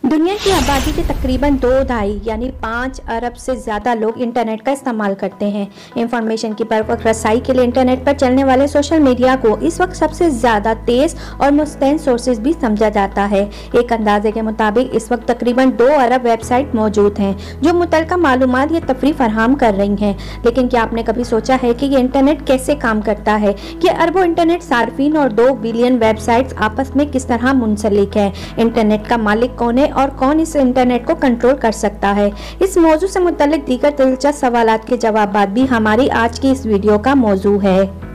दुनिया की आबादी के तकरीबन 2.5 यानी 5 अरब से ज़्यादा लोग इंटरनेट का इस्तेमाल करते हैं। इंफॉर्मेशन की बरवक्त रसाई के लिए इंटरनेट पर चलने वाले सोशल मीडिया को इस वक्त सबसे ज़्यादा तेज़ और मुस्तैद सोर्सेज भी समझा जाता है। एक अंदाजे के मुताबिक इस वक्त तकरीबन 2 अरब वेबसाइट मौजूद हैं जो मुतल्लिका मालूमात या तफरीह फराहम कर रही हैं। लेकिन क्या आपने कभी सोचा है कि ये इंटरनेट कैसे काम करता है? कि अरबों इंटरनेट सार्फिन और 2 बिलियन वेबसाइट्स आपस में किस तरह मुंसलिक है? इंटरनेट का मालिक कौन है और कौन इस इंटरनेट को कंट्रोल कर सकता है? इस मौजू से मुतल्लिक दीगर दिलचस्प सवालात के जवाब भी हमारी आज की इस वीडियो का मौजू है।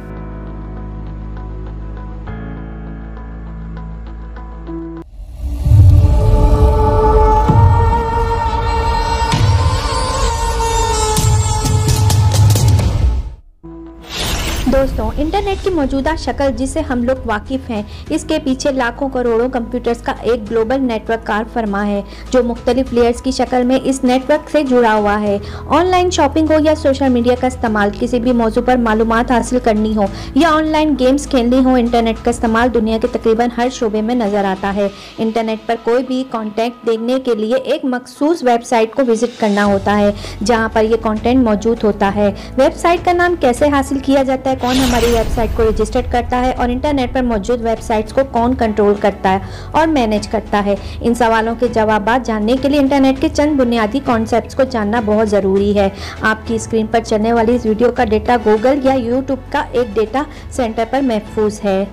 दोस्तों, इंटरनेट की मौजूदा शक्ल जिसे हम लोग वाकिफ हैं, इसके पीछे लाखों करोड़ों कंप्यूटर्स का एक ग्लोबल नेटवर्क कार फरमा है जो मुख्तलिफ लेयर्स की शक्ल में इस नेटवर्क से जुड़ा हुआ है। ऑनलाइन शॉपिंग हो या सोशल मीडिया का इस्तेमाल, किसी भी मौजू पर मालूमात हासिल करनी हो या ऑनलाइन गेम्स खेलनी हो, इंटरनेट का इस्तेमाल दुनिया के तकरीबन हर शोबे में नजर आता है। इंटरनेट पर कोई भी कॉन्टेंट देखने के लिए एक मखसूस वेबसाइट को विजिट करना होता है जहाँ पर यह कॉन्टेंट मौजूद होता है। वेबसाइट का नाम कैसे हासिल किया जाता है, कौन हमारी वेबसाइट को रजिस्टर करता है और इंटरनेट पर मौजूद वेबसाइट्स को कौन कंट्रोल करता है और मैनेज करता है, इन सवालों के जवाब जानने के लिए इंटरनेट के चंद बुनियादी कॉन्सेप्ट्स को जानना बहुत ज़रूरी है। आपकी स्क्रीन पर चलने वाली इस वीडियो का डेटा गूगल या यूट्यूब का एक डेटा सेंटर पर महफूज है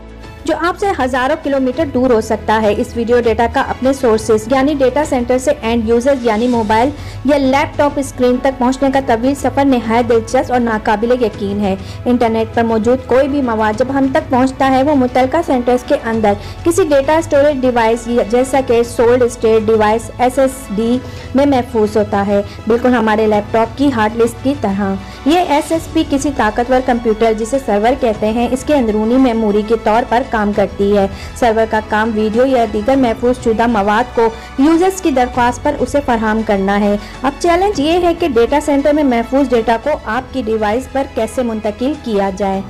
जो आपसे हज़ारों किलोमीटर दूर हो सकता है। इस वीडियो डेटा का अपने सोर्सेज यानी डेटा सेंटर से एंड यूजर यानी मोबाइल या लैपटॉप स्क्रीन तक पहुंचने का तवील सफ़र नहायत दिलचस्प और नाकाबिल यकीन है। इंटरनेट पर मौजूद कोई भी मवाद जब हम तक पहुंचता है वो मुतल्लिका सेंटर्स के अंदर किसी डेटा स्टोरेज डिवाइस जैसा कि सोल्ड स्टेट डिवाइस SSD में महफूज होता है, बिल्कुल हमारे लैपटॉप की हार्ड डिस्क की तरह। ये SSD किसी ताकतवर कंप्यूटर जिसे सर्वर कहते हैं इसके अंदरूनी मेमोरी के तौर पर काम करती है। सर्वर का काम वीडियो या दीगर महफूज शुदा मवाद को यूजर्स की दरख्वास्त पर उसे फराहम करना है। अब चैलेंज ये है कि डेटा सेंटर में महफूज डेटा को आपकी डिवाइस पर कैसे मुंतकिल किया जाए।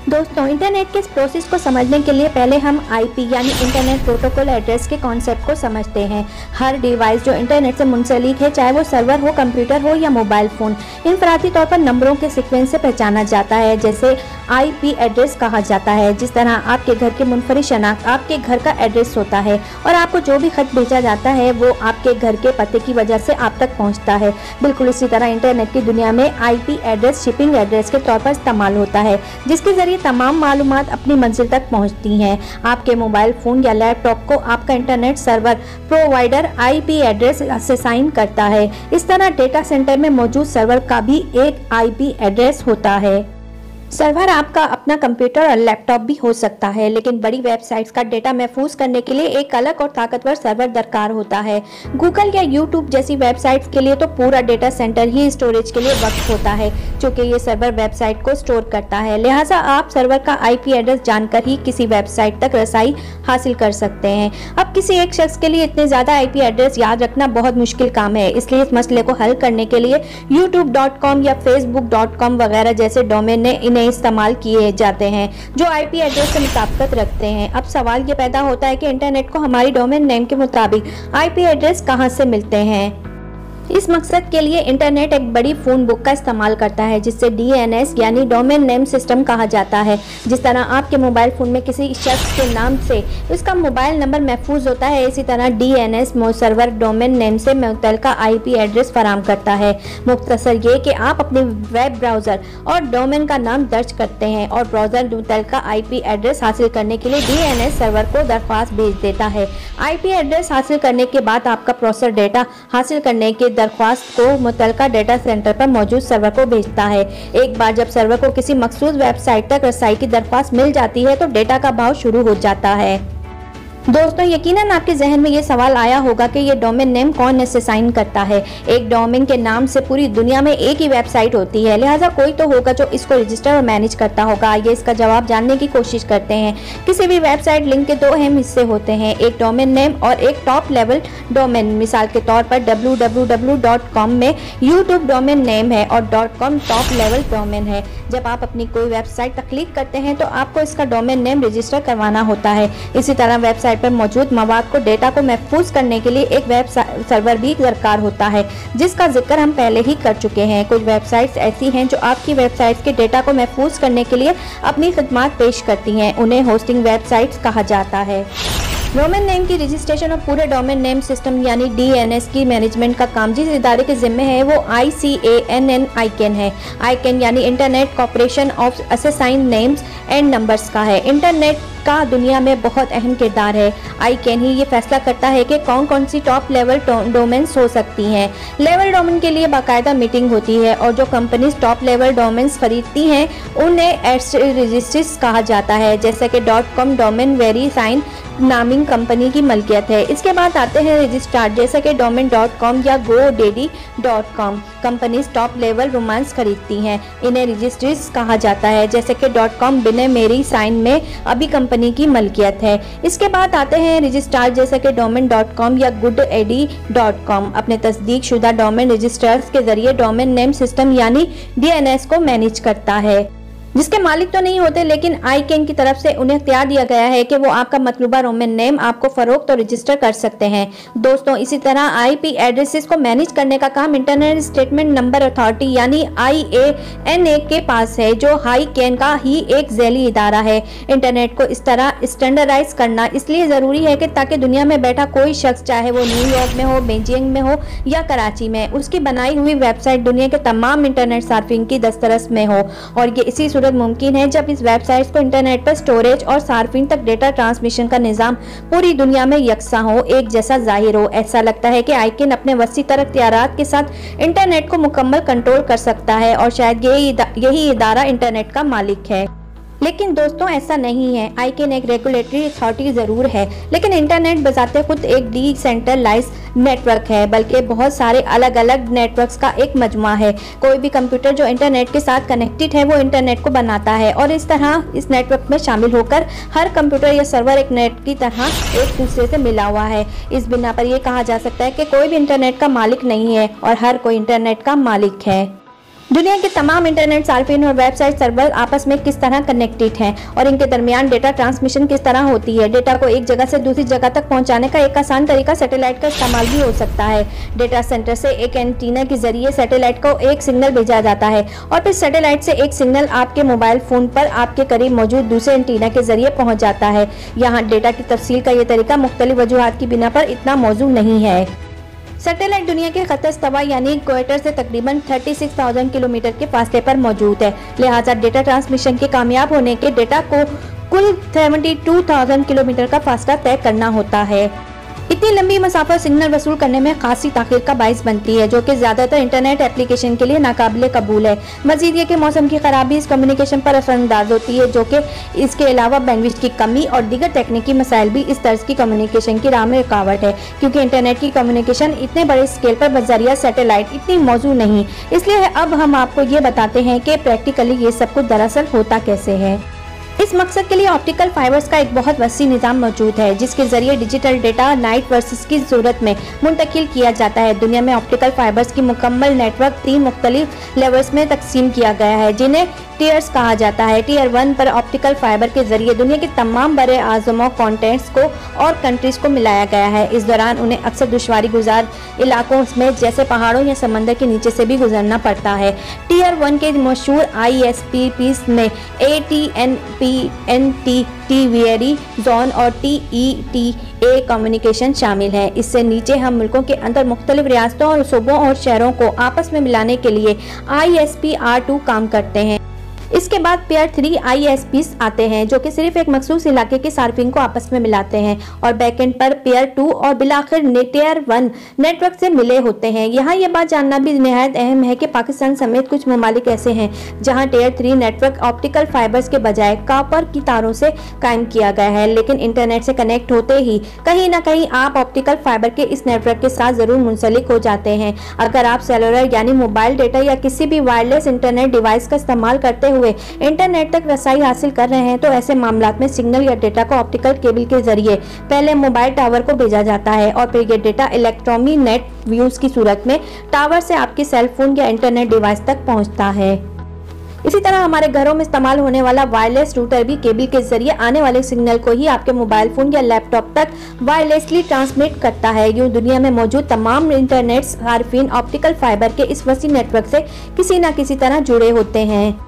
दोस्तों, इंटरनेट के इस प्रोसेस को समझने के लिए पहले हम IP यानी इंटरनेट प्रोटोकॉल एड्रेस के कॉन्सेप्ट को समझते हैं। हर डिवाइस जो इंटरनेट से मुंसलिक है, चाहे वो सर्वर हो, कंप्यूटर हो या मोबाइल फ़ोन, इनफरादी तौर पर नंबरों के सीक्वेंस से पहचाना जाता है जैसे IP एड्रेस कहा जाता है। जिस तरह आपके घर के मुनफरिद शनाख्त आपके घर का एड्रेस होता है और आपको जो भी खत भेजा जाता है वो आपके घर के पते की वजह से आप तक पहुँचता है, बिल्कुल इसी तरह इंटरनेट की दुनिया में IP एड्रेस शिपिंग एड्रेस के तौर पर इस्तेमाल होता है जिसके जरिए तमाम मालूमात अपनी मंजिल तक पहुंचती हैं। आपके मोबाइल फ़ोन या लैपटॉप को आपका internet server provider IP address से साइन करता है। इस तरह डेटा सेंटर में मौजूद सर्वर का भी एक IP एड्रेस होता है। सर्वर आपका अपना कंप्यूटर और लैपटॉप भी हो सकता है, लेकिन बड़ी वेबसाइट्स का डेटा महफूज करने के लिए एक अलग और ताकतवर सर्वर दरकार होता है। गूगल या यूट्यूब जैसी वेबसाइट्स के लिए तो पूरा डेटा सेंटर ही स्टोरेज के लिए वक्त होता है, चूँकि ये सर्वर वेबसाइट को स्टोर करता है। लिहाजा आप सर्वर का IP एड्रेस जानकर ही किसी वेबसाइट तक रसाई हासिल कर सकते हैं। अब किसी एक शख्स के लिए इतने ज़्यादा IP एड्रेस याद रखना बहुत मुश्किल काम है, इसलिए इस मसले को हल करने के लिए youtube.com या facebook.com वगैरह जैसे डोमेन ने इस्तेमाल किए जाते हैं जो IP एड्रेस से मुताबिकत रखते हैं। अब सवाल ये पैदा होता है कि इंटरनेट को हमारी डोमेन नेम के मुताबिक IP एड्रेस कहां से मिलते हैं। इस मकसद के लिए इंटरनेट एक बड़ी फ़ोन बुक का इस्तेमाल करता है जिससे DNS यानी डोमेन नेम सिस्टम कहा जाता है। जिस तरह आपके मोबाइल फ़ोन में किसी शख्स के नाम से उसका मोबाइल नंबर महफूज होता है, इसी तरह DNS सर्वर डोमेन नेम से मुतल्लिका IP एड्रेस फराहम करता है। मुख्तसर ये कि आप अपने वेब ब्राउज़र और डोमेन का नाम दर्ज करते हैं और ब्राउज़र मुतल्लिका IP एड्रेस हासिल करने के लिए DNS सर्वर को दरख्वास्त भेज देता है। IP एड्रेस हासिल करने के बाद आपका प्रोसेसर डेटा हासिल करने के दरख्वास्त को मुतल्लिका डेटा सेंटर पर मौजूद सर्वर को भेजता है। एक बार जब सर्वर को किसी मखसूस वेबसाइट तक रसाई की दरख्वास्त मिल जाती है तो डेटा का बहाव शुरू हो जाता है। दोस्तों यकीनन आपके जहन में ये सवाल आया होगा कि ये डोमेन नेम कौन इसे साइन करता है। एक डोमेन के नाम से पूरी दुनिया में एक ही वेबसाइट होती है, लिहाजा कोई तो होगा जो इसको रजिस्टर और मैनेज करता होगा। आइए इसका जवाब जानने की कोशिश करते हैं। किसी भी वेबसाइट लिंक के दो अहम हिस्से होते हैं, एक डोमेन नेम और एक टॉप लेवल डोमेन। मिसाल के तौर पर www.com में YouTube डोमेन नेम है और .com टॉप लेवल डोमेन है। जब आप अपनी कोई वेबसाइट तख्लीक करते हैं तो आपको इसका डोमेन नेम रजिस्टर करवाना होता है। इसी तरह वेबसाइट पर मौजूद मवाद को डेटा को महफूज करने के लिए एक वेब सर्वर भी दरकार होता है, जिसका जिक्र हम पहले ही कर चुके हैं। कुछ वेबसाइट्स ऐसी हैं जो आपकी वेबसाइट के डेटा को महफूज करने के लिए अपनी खिदमत पेश करती हैं, उन्हें होस्टिंग वेबसाइट्स कहा जाता है। डोमेन नेम की रजिस्ट्रेशन और पूरे डोमेन नेम सिस्टम यानी DNS की मैनेजमेंट का काम जिस इदारे के जिम्मे है वो ICANN है। ICANN यानी internet corporation of assign names and numbers का है। इंटरनेट का दुनिया में बहुत अहम किरदार है। ICANN ही ये फैसला करता है कि कौन कौन सी टॉप लेवल डोमेन्स हो सकती हैं। लेवल डोमेन के लिए बाकायदा मीटिंग होती है और जो कंपनीज टॉप लेवल डोमेन्स खरीदती हैं उन्हें रजिस्ट्रीज कहा जाता है, जैसे कि .com डोमेन वेरीसाइन नामिंग कंपनी की मलकियत है। इसके बाद आते हैं रजिस्ट्रार, जैसे कि डोमेन.com या GoDaddy.com। Companies top level romance खरीदती हैं, इन्हें रजिस्ट्रीज कहा जाता है, जैसे कि .com बिना मेरी साइन में अभी कंपनी की मलकियत है। इसके बाद आते हैं रजिस्ट्रार, जैसे कि डोमेन.com या GoDaddy.com अपने तस्दीक शुदा डोमेन रजिस्ट्रार्स के जरिए डोमेन नेम सिस्टम यानी DNS को मैनेज करता है, जिसके मालिक तो नहीं होते, लेकिन ICANN की तरफ से उन्हें इख्तियार दिया गया है कि वो आपका मतलूबा डोमेन नेम आपको फरोख्त और रजिस्टर कर सकते हैं। दोस्तों इसी तरह IP एड्रेसेस को मैनेज करने का काम इंटरनेट स्टेटमेंट नंबर अथॉरिटी यानी IANA के पास है, जो ICANN का ही एक झैली इदारा है। इंटरनेट को इस तरह स्टैंडर्डाइज करना इसलिए ज़रूरी है कि ताकि दुनिया में बैठा कोई शख्स, चाहे वो न्यूयॉर्क में हो, बीजिंग में हो या कराची में, उसकी बनाई हुई वेबसाइट दुनिया के तमाम इंटरनेट सार्फिन की दस्तरस में हो। और ये इसी मुमकिन है जब इस वेबसाइट्स को इंटरनेट पर स्टोरेज और सार्फिन तक डेटा ट्रांसमिशन का निजाम पूरी दुनिया में यकसा हो, एक जैसा जाहिर हो। ऐसा लगता है कि ICANN अपने वसी तर इख्तियारात के साथ इंटरनेट को मुकम्मल कंट्रोल कर सकता है और शायद यही इदारा इंटरनेट का मालिक है, लेकिन दोस्तों ऐसा नहीं है। ICANN एक रेगुलेटरी अथॉरिटी ज़रूर है, लेकिन इंटरनेट बजाते खुद एक डिसेंट्रलाइज नेटवर्क है, बल्कि बहुत सारे अलग अलग नेटवर्क्स का एक मजमुआ है। कोई भी कंप्यूटर जो इंटरनेट के साथ कनेक्टेड है वो इंटरनेट को बनाता है और इस तरह इस नेटवर्क में शामिल होकर हर कंप्यूटर या सर्वर एक नेट की तरह एक दूसरे से मिला हुआ है। इस बिना पर यह कहा जा सकता है कि कोई भी इंटरनेट का मालिक नहीं है और हर कोई इंटरनेट का मालिक है। दुनिया के तमाम इंटरनेट सार्फिन और वेबसाइट सर्वर आपस में किस तरह कनेक्टेड हैं और इनके दरमियान डेटा ट्रांसमिशन किस तरह होती है। डेटा को एक जगह से दूसरी जगह तक पहुंचाने का एक आसान तरीका सैटेलाइट का इस्तेमाल भी हो सकता है। डेटा सेंटर से एक एंटीना के जरिए सैटेलाइट को एक सिग्नल भेजा जाता है और फिर सैटेलाइट से एक सिग्नल आपके मोबाइल फोन पर आपके करीब मौजूद दूसरे एंटीना के जरिए पहुँच जाता है। यहाँ डेटा की तफसील का ये तरीका मुख्तलिफ वजूहात की बिना पर इतना मौजू नहीं है। सैटेलाइट दुनिया के खतस्तवा यानी इक्वेटर से तकरीबन 36,000 किलोमीटर के फासले पर मौजूद है, लिहाजा डेटा ट्रांसमिशन के कामयाब होने के डेटा को कुल 72,000 किलोमीटर का फासला तय करना होता है। इतनी लंबी मसाफा सिग्नल वसूल करने में खासी ताखीर का बाइस बनती है, जो कि ज़्यादातर इंटरनेट एप्लीकेशन के लिए नाकाबिले कबूल है। मजीद ये कि मौसम की खराबी इस कम्युनिकेशन पर असरअंदाज होती है, जो कि इसके अलावा बैंडविड्थ की कमी और दीगर तकनीकी मसाइल भी इस तर्ज की कम्युनिकेशन की राह में रुकावट है, क्योंकि इंटरनेट की कम्युनिकेशन इतने बड़े स्केल पर बजरिया सैटेलाइट इतनी मौजूद नहीं। इसलिए अब हम आपको ये बताते हैं कि प्रैक्टिकली ये सब कुछ दरअसल होता कैसे है। इस मकसद के लिए ऑप्टिकल फाइबर्स का एक बहुत वसी निज़ाम मौजूद है, जिसके जरिए डिजिटल डेटा नाइट वर्सेस की सूरत में मुंतकिल किया जाता है। दुनिया में ऑप्टिकल फाइबर्स की मुकम्मल नेटवर्क 3 मुख्तलिफ लेवल्स में तकसीम किया गया है, जिन्हें टीयर्स कहा जाता है। टीयर 1 पर ऑप्टिकल फाइबर के जरिए दुनिया के तमाम बड़े आज़मों कॉन्टेंट्स को और कंट्रीज को मिलाया गया है। इस दौरान उन्हें अक्सर दुश्वारी गुजार इलाकों में जैसे पहाड़ों या समंदर के नीचे से भी गुजरना पड़ता है। टीयर 1 के मशहूर ISPs में AT&T, TVRE, जोन और TETA कम्युनिकेशन शामिल है। इससे नीचे हम मुल्कों के अंदर मुख्तलिफ रियासतों और सूबों और शहरों को आपस में मिलाने के लिए ISPR2 काम करते हैं। इसके बाद पेयर 3 ISPs आते हैं जो कि सिर्फ एक मखसूस इलाके के सार्फिन को आपस में मिलाते हैं और बैकएंड पर पेयर 2 और बिलाखिर टेयर 1 नेटवर्क से मिले होते हैं। यहाँ ये बात जानना भी निहायत अहम है कि पाकिस्तान समेत कुछ ममालिक ऐसे हैं जहाँ टेयर 3 नेटवर्क ऑप्टिकल फाइबर्स के बजाय कॉपर की तारों से कायम किया गया है, लेकिन इंटरनेट से कनेक्ट होते ही कहीं ना कहीं आप ऑप्टिकल फाइबर के इस नेटवर्क के साथ जरूर मुंसलिक हो जाते हैं। अगर आप सेलुलर यानी मोबाइल डेटा या किसी भी वायरलेस इंटरनेट डिवाइस का इस्तेमाल करते हुए इंटरनेट तक रसाई हासिल कर रहे हैं तो ऐसे मामलात में सिग्नल या डेटा को ऑप्टिकल केबल के जरिए पहले मोबाइल टावर को भेजा जाता है और फिर ये डेटा इलेक्ट्रॉनिक नेट व्यूज की सूरत में टावर से आपके सेल फोन या इंटरनेट डिवाइस तक पहुंचता है। इसी तरह हमारे घरों में इस्तेमाल होने वाला वायरलेस रूटर भी केबल के जरिए आने वाले सिग्नल को ही आपके मोबाइल फोन या लैपटॉप तक वायरलेसली ट्रांसमिट करता है। यूं दुनिया में मौजूद तमाम इंटरनेट सार्फिन ऑप्टिकल फाइबर के इस वसी नेटवर्क से किसी न किसी तरह जुड़े होते हैं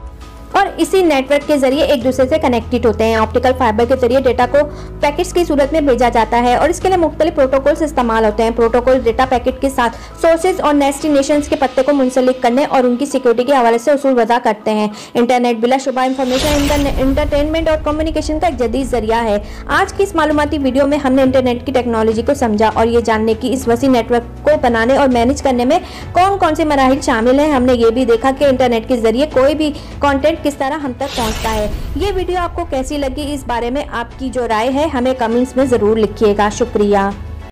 और इसी नेटवर्क के जरिए एक दूसरे से कनेक्टेड होते हैं। ऑप्टिकल फाइबर के जरिए डेटा को पैकेट्स की सूरत में भेजा जाता है और इसके लिए मुख्तलिफ प्रोटोकॉल्स इस्तेमाल होते हैं। प्रोटोकॉल डेटा पैकेट के साथ सोर्सेज और डेस्टिनेशंस के पत्ते को मुंसलिक करने और उनकी सिक्योरिटी के हवाले से उसूल वज़ा करते हैं। इंटरनेट बिलाशुबा इंफॉर्मेशन, एंटरटेनमेंट और कम्युनिकेशन का एक जदीद जरिया है। आज की इस मालूमाती वीडियो में हमने इंटरनेट की टेक्नोलॉजी को समझा और ये जानने की इस वसी नेटवर्क को बनाने और मैनेज करने में कौन कौन से मराहिल शामिल हैं। हमने ये भी देखा कि इंटरनेट के जरिए कोई भी कंटेंट किस तरह हम तक पहुंचता है। ये वीडियो आपको कैसी लगी, इस बारे में आपकी जो राय है हमें कमेंट्स में ज़रूर लिखिएगा। शुक्रिया।